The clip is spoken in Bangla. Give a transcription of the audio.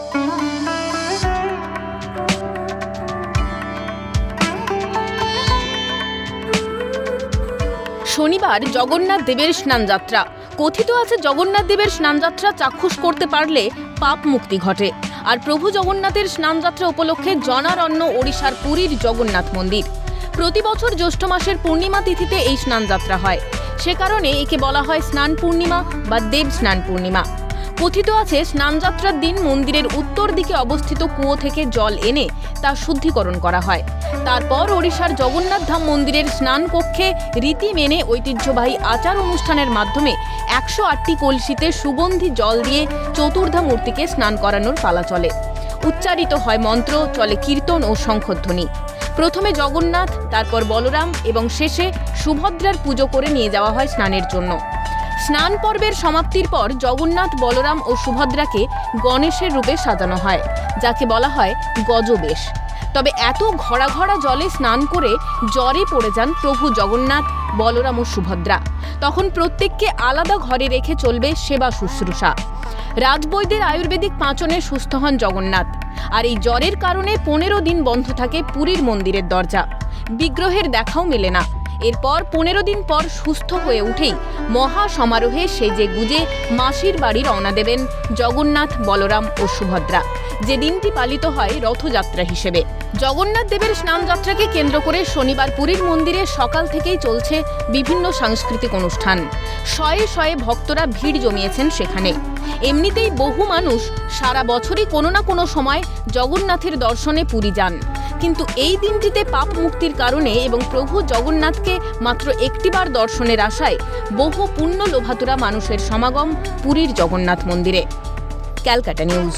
শনিবার জগন্নাথ দেবের স্নানযাত্রা। কথিত আছে জগন্নাথ দেবের স্নানযাত্রা চাক্ষুষ করতে পারলে পাপ মুক্তি ঘটে। আর প্রভু জগন্নাথের স্নানযাত্রা উপলক্ষে জনারণ্য ওড়িশার পুরীর জগন্নাথ মন্দির। প্রতি বছর জ্যৈষ্ঠ মাসের পূর্ণিমা তিথিতে এই স্নানযাত্রা হয়। সে কারণে একে বলা হয় স্নান পূর্ণিমা বা দেব স্নান পূর্ণিমা। কথিত আছে স্নানযাত্রার দিন মন্দিরের উত্তর দিকে অবস্থিত কুয়ো থেকে জল এনে তা শুদ্ধিকরণ করা হয়। তারপর ওড়িশার জগন্নাথ ধাম মন্দিরের স্নান কক্ষে রীতি মেনে ঐতিহ্যবাহী আচার অনুষ্ঠানের মাধ্যমে 108টি কলসিতে সুগন্ধি জল দিয়ে চতুর্ধা মূর্তিকে স্নান করানোর পালা চলে। উচ্চারিত হয় মন্ত্র, চলে কীর্তন ও শঙ্খধ্বনি। প্রথমে জগন্নাথ, তারপর বলরাম এবং শেষে সুভদ্রার পুজো করে নিয়ে যাওয়া হয় স্নানের জন্য। স্নান পর্বের সমাপ্তির পর জগন্নাথ, বলরাম ও সুভদ্রাকে গণেশের রূপে সাজানো হয়, যাকে বলা হয় গজবেশ। তবে এত ঘড়া ঘড়া জলে স্নান করে জ্বরে পড়ে যান প্রভু জগন্নাথ, বলরাম ও সুভদ্রা। তখন প্রত্যেককে আলাদা ঘরে রেখে চলবে সেবা শুশ্রূষা। রাজবৈদ্যের আয়ুর্বেদিক পাঁচনে সুস্থ হন জগন্নাথ। আর এই জ্বরের কারণে 15 দিন বন্ধ থাকে পুরীর মন্দিরের দরজা। বিগ্রহের দেখাও মেলে না। এরপর 15 দিন পর সুস্থ হয়ে উঠেই মহা সমারোহে সেজে গুজে মাসির বাড়ি রওনা দেবেন জগন্নাথ, বলরাম ও সুভদ্রা। যে দিনটি পালিত হয় রথযাত্রা হিসেবে। জগন্নাথ দেবের স্নানযাত্রাকে কেন্দ্র করে শনিবার পুরীর মন্দিরে সকাল থেকেই চলছে বিভিন্ন সাংস্কৃতিক অনুষ্ঠান। শয়ে শয়ে ভক্তরা ভিড় জমিয়েছেন সেখানে। এমনিতেই বহু মানুষ সারা বছরই কোনো না কোনো সময় জগন্নাথের দর্শনে পুরী যান। কিন্তু এই দিনটিতে পাপ মুক্তির কারণে এবং প্রভু জগন্নাথকে মাত্র একটিবার দর্শনের আশায় বহু পুণ্য লোভাতুরা মানুষের সমাগম পুরীর জগন্নাথ মন্দিরে। ক্যালকাটা নিউজ।